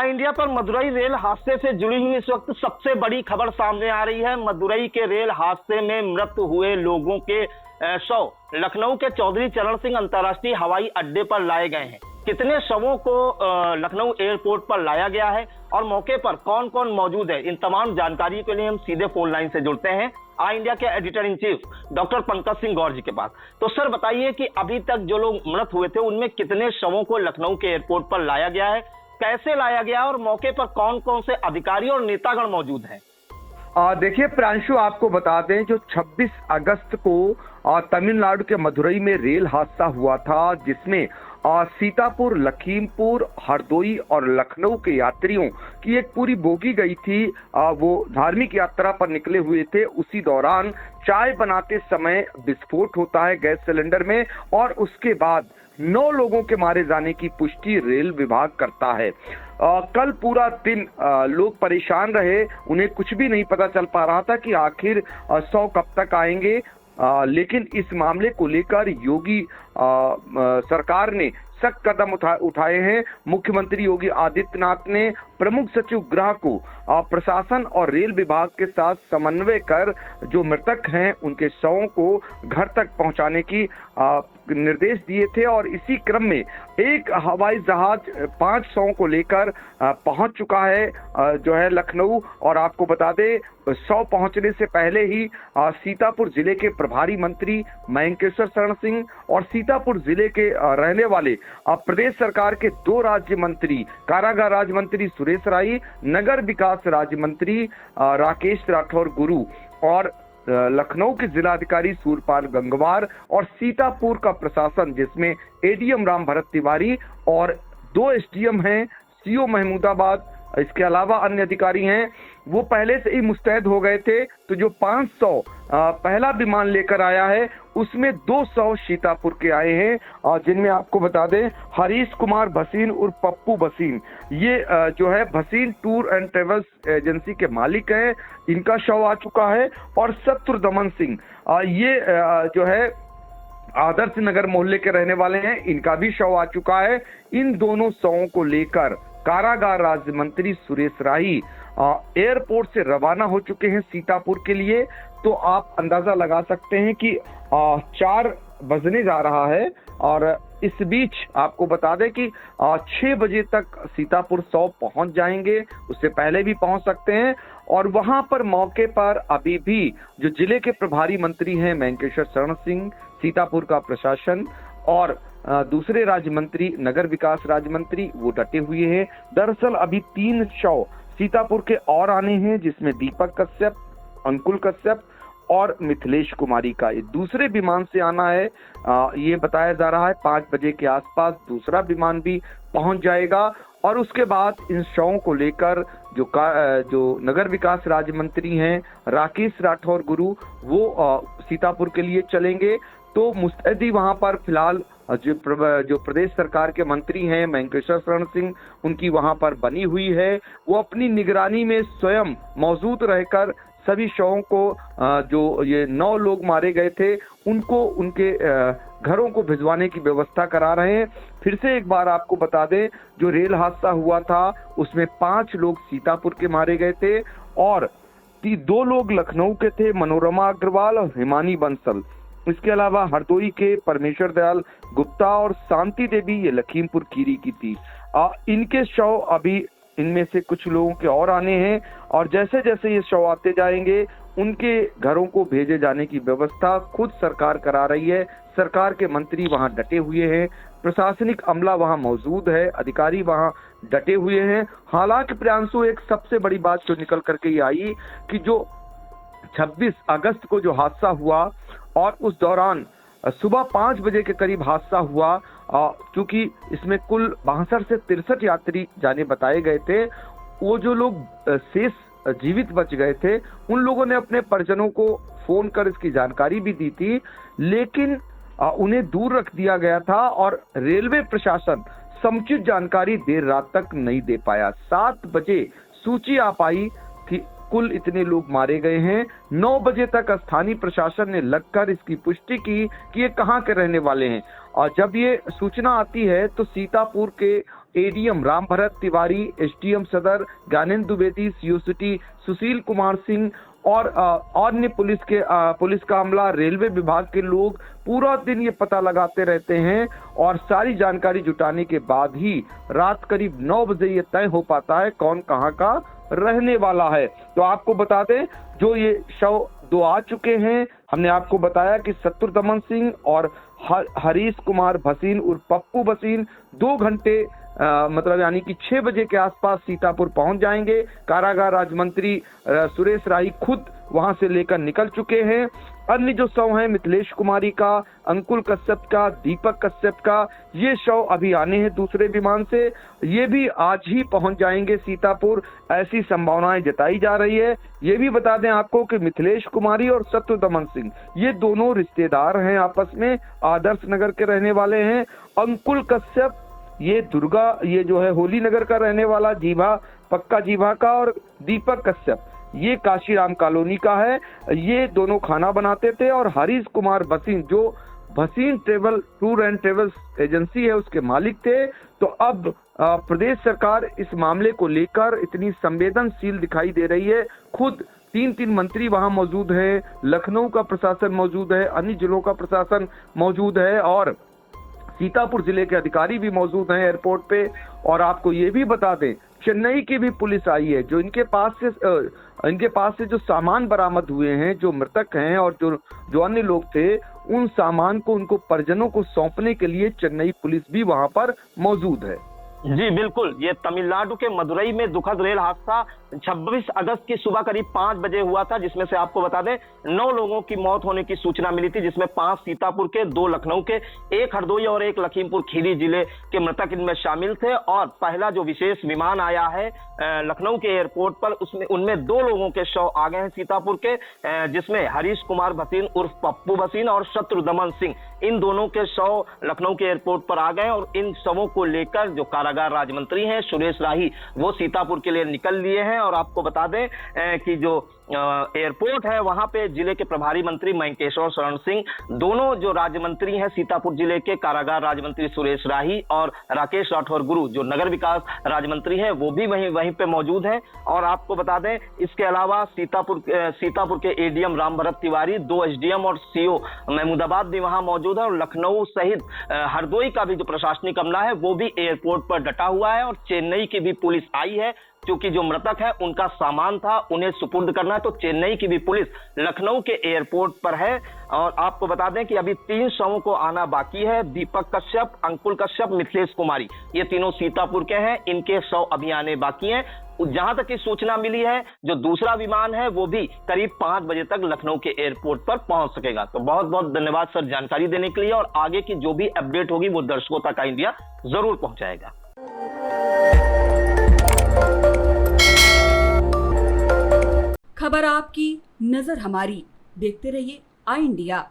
India पर Madurai rail हादसे से जुड़ी हुई इस वक्त सबसे बड़ी खबर सामने आ रही है। मदुरई के रेल हादसे में मृत हुए लोगों के शव लखनऊ के चौधरी चरण सिंह अंतर्राष्ट्रीय हवाई अड्डे पर लाए गए हैं। कितने शवों को लखनऊ एयरपोर्ट पर लाया गया है और मौके पर कौन कौन मौजूद है, इन तमाम जानकारी के लिए हम सीधे फोन लाइन से जुड़ते हैं इंडिया के editor in chief doctor Pankaj Singh Gaur ji के पास। तो सर बताइए कि अभी तक जो लोग मृत हुए थे उनमें कितने शवों को लखनऊ के एयरपोर्ट पर लाया गया है, कैसे लाया गया और मौके पर कौन कौन से अधिकारी और नेतागण मौजूद हैं? देखिए प्रांशु, आपको बता दें जो 26 अगस्त को तमिलनाडु के मदुरई में रेल हादसा हुआ था, जिसमें सीतापुर, लखीमपुर, हरदोई और लखनऊ के यात्रियों की एक पूरी बोगी गई थी। वो धार्मिक यात्रा पर निकले हुए थे। उसी दौरान चाय बनाते समय विस्फोट होता है गैस सिलेंडर में और उसके बाद 9 लोगों के मारे जाने की पुष्टि रेल विभाग करता है। कल पूरा दिन लोग परेशान रहे, उन्हें कुछ भी नहीं पता चल पा रहा था कि आखिर 100 कब तक आएंगे। लेकिन इस मामले को लेकर योगी सरकार ने सख्त कदम उठाए हैं। मुख्यमंत्री योगी आदित्यनाथ ने प्रमुख सचिव गृह को प्रशासन और रेल विभाग के साथ समन्वय कर जो मृतक हैं उनके शवों को घर तक पहुंचाने की निर्देश दिए थे और इसी क्रम में एक हवाई जहाज 5 शवों को लेकर पहुंच चुका है जो है लखनऊ। और आपको बता दें 100 पहुंचने से पहले ही सीतापुर जिले के प्रभारी मंत्री मयंकेश्वर शरण सिंह और सीतापुर जिले के रहने वाले प्रदेश सरकार के 2 राज्य मंत्री, कारागार राज्य मंत्री सुरेश राई, नगर विकास राज्य मंत्री राकेश राठौर गुरु और लखनऊ के जिलाधिकारी सूरपाल गंगवार और सीतापुर का प्रशासन जिसमें एडीएम राम भरत तिवारी और 2 एसडीएम हैं, सीओ महमूदाबाद, इसके अलावा अन्य अधिकारी हैं, वो पहले से ही मुस्तैद हो गए थे। तो जो 500 पहला विमान लेकर आया है उसमें 200 सीतापुर के आए हैं और जिनमें आपको बता दें हरीश कुमार भसीन उर्फ पप्पू भसीन, ये जो है Bhasin tour and travels agency के मालिक हैं, इनका शव आ चुका है। और शत्रुदमन सिंह ये जो है आदर्श नगर मोहल्ले के रहने वाले हैं, इनका भी शव आ चुका है। इन दोनों शवों को लेकर कारागार राज्य मंत्री सुरेश राही एयरपोर्ट से रवाना हो चुके हैं सीतापुर के लिए। तो आप अंदाजा लगा सकते हैं कि 4 बजने जा रहा है और इस बीच आपको बता दें कि 6 बजे तक सीतापुर 100 पहुंच जाएंगे, उससे पहले भी पहुंच सकते हैं। और वहां पर मौके पर अभी भी जो जिले के प्रभारी मंत्री हैं मयंकेश्वर शरण सिंह, सीतापुर का प्रशासन और दूसरे राज्य मंत्री, नगर विकास राज्य मंत्री, वो डटे हुए हैं। दरअसल अभी 3 शव सीतापुर के और आने हैं, जिसमें दीपक कश्यप, अंकुल कश्यप और मिथिलेश कुमारी का ये दूसरे विमान से आना है। ये बताया जा रहा है 5 बजे के आसपास दूसरा विमान भी पहुंच जाएगा और उसके बाद इन शवों को लेकर जो नगर विकास राज्य मंत्री हैं राकेश राठौर गुरु, वो सीतापुर के लिए चलेंगे। तो मुस्तैदी वहां पर फिलहाल जो प्रदेश सरकार के मंत्री हैं मयंकेश्वर शरण सिंह, उनकी वहां पर बनी हुई है। वो अपनी निगरानी में स्वयं मौजूद रहकर सभी शवों को जो ये 9 लोग मारे गए थे उनको उनके घरों को भिजवाने की व्यवस्था करा रहे हैं। फिर से एक बार आपको बता दें जो रेल हादसा हुआ था उसमें 5 लोग सीतापुर के मारे गए थे और 2 लोग लखनऊ के थे, मनोरमा अग्रवाल और हिमानी बंसल। इसके अलावा हरदोई के परमेश्वर दयाल गुप्ता और शांति देवी ये लखीमपुर खीरी की थी। इनके शव अभी इनमें से कुछ लोगों के और आने हैं और जैसे जैसे ये शव आते जाएंगे उनके घरों को भेजे जाने की व्यवस्था खुद सरकार करा रही है। सरकार के मंत्री वहां डटे हुए हैं, प्रशासनिक अमला वहां मौजूद है, अधिकारी वहां डटे हुए हैं। हालांकि प्रियांशु, एक सबसे बड़ी बात जो निकल करके ये आई कि जो 26 अगस्त को जो हादसा हुआ और उस दौरान सुबह 5 बजे के करीब हादसा हुआ, क्योंकि इसमें कुल 62 से 63 यात्री जाने बताए गए थे। वो जो लोग शेष जीवित बच गए थे उन लोगों ने अपने परिजनों को फोन कर इसकी जानकारी भी दी थी, लेकिन उन्हें दूर रख दिया गया था और रेलवे प्रशासन समुचित जानकारी देर रात तक नहीं दे पाया। 7 बजे सूची आ पाई कि कुल इतने लोग मारे गए हैं। 9 बजे तक स्थानीय प्रशासन ने लगकर इसकी पुष्टि की कि ये कहां के रहने वाले हैं और जब ये सूचना आती है तो सीतापुर के एडीएम राम भरत तिवारी, एसडीएम सदर ज्ञानेंद्र द्विवेदी, सीओ सिटी सुशील कुमार सिंह और अन्य पुलिस का अमला, रेलवे विभाग के लोग पूरा दिन ये पता लगाते रहते हैं और सारी जानकारी जुटाने के बाद ही रात करीब 9 बजे ये तय हो पाता है कौन कहाँ का रहने वाला है। तो आपको बता दें, जो ये शव 2 आ चुके हैं, हमने आपको बताया कि शत्रुदमन सिंह और हरीश कुमार भसीन उर्फ पप्पू भसीन 2 घंटे मतलब यानी कि 6 बजे के आसपास सीतापुर पहुंच जाएंगे। कारागार राज्य मंत्री सुरेश राही खुद वहां से लेकर निकल चुके हैं। अन्य जो शव हैं मिथिलेश कुमारी का, अंकुल कश्यप का, दीपक कश्यप का, ये शव अभी आने हैं दूसरे विमान से, ये भी आज ही पहुंच जाएंगे सीतापुर, ऐसी संभावनाएं जताई जा रही है। ये भी बता दें आपको कि मिथिलेश कुमारी और शत्रुदमन सिंह ये दोनों रिश्तेदार हैं, आपस में आदर्श नगर के रहने वाले हैं। अंकुल कश्यप ये जो है होली नगर का रहने वाला पक्का जीभा का, और दीपक कश्यप ये काशीराम कॉलोनी का है। ये दोनों खाना बनाते थे। और हरीश कुमार भसीन जो Bhasin tour and travels agency है उसके मालिक थे। तो अब प्रदेश सरकार इस मामले को लेकर इतनी संवेदनशील दिखाई दे रही है। खुद 3 मंत्री वहां मौजूद है, लखनऊ का प्रशासन मौजूद है, अन्य जिलों का प्रशासन मौजूद है और सीतापुर जिले के अधिकारी भी मौजूद हैं एयरपोर्ट पे। और आपको ये भी बता दें, चेन्नई की भी पुलिस आई है। जो इनके पास से जो सामान बरामद हुए हैं, जो मृतक हैं और जो अन्य लोग थे, उन सामान को उनको परिजनों को सौंपने के लिए चेन्नई पुलिस भी वहां पर मौजूद है। जी बिल्कुल, ये तमिलनाडु के मदुरई में दुखद रेल हादसा 26 अगस्त की सुबह करीब 5 बजे हुआ था, जिसमें से आपको बता दें 9 लोगों की मौत होने की सूचना मिली थी, जिसमें 5 सीतापुर के, 2 लखनऊ के, 1 हरदोई और 1 लखीमपुर खीरी जिले के मृतक इनमें शामिल थे। और पहला जो विशेष विमान आया है लखनऊ के एयरपोर्ट पर, उनमें 2 लोगों के शव आ गए हैं सीतापुर के, जिसमें हरीश कुमार भसीन उर्फ पप्पू भसीन और शत्रुदमन सिंह, इन दोनों के शव लखनऊ के एयरपोर्ट पर आ गए। और इन शवों को लेकर जो कारागार राज्य मंत्री हैं सुरेश राही, वो सीतापुर के लिए निकल लिए हैं। और आपको बता दें कि जो एयरपोर्ट है वहां पे जिले के प्रभारी मंत्री मयंकेश्वर शरण सिंह, दोनों जो राज्य मंत्री हैं सीतापुर जिले के, कारागार राज्य मंत्री सुरेश राही और राकेश राठौर गुरु जो नगर विकास राज्य मंत्री हैं, वो भी वहीं पे मौजूद हैं। और आपको बता दें इसके अलावा सीतापुर के एडीएम राम भरत तिवारी, 2 एसडीएम और सीओ महमूदाबाद भी वहां मौजूद है। और लखनऊ सहित हरदोई का भी जो प्रशासनिक अमला है वो भी एयरपोर्ट पर डटा हुआ है। और चेन्नई की भी पुलिस आई है, क्योंकि जो मृतक है उनका सामान था, उन्हें सुपुर्द करना है, तो चेन्नई की भी पुलिस लखनऊ के एयरपोर्ट पर है। और आपको बता दें कि अभी 3 शवों को आना बाकी है। दीपक कश्यप, अंकुल कश्यप, मिथिलेश कुमारी, ये तीनों सीतापुर के हैं, इनके शव अभी आने बाकी हैं। जहां तक की सूचना मिली है, जो दूसरा विमान है वो भी करीब 5 बजे तक लखनऊ के एयरपोर्ट पर पहुंच सकेगा। तो बहुत बहुत धन्यवाद सर जानकारी देने के लिए, और आगे की जो भी अपडेट होगी वो दर्शकों तक इंडिया जरूर पहुंचाएगा। खबर आपकी, नजर हमारी। देखते रहिए आई इंडिया।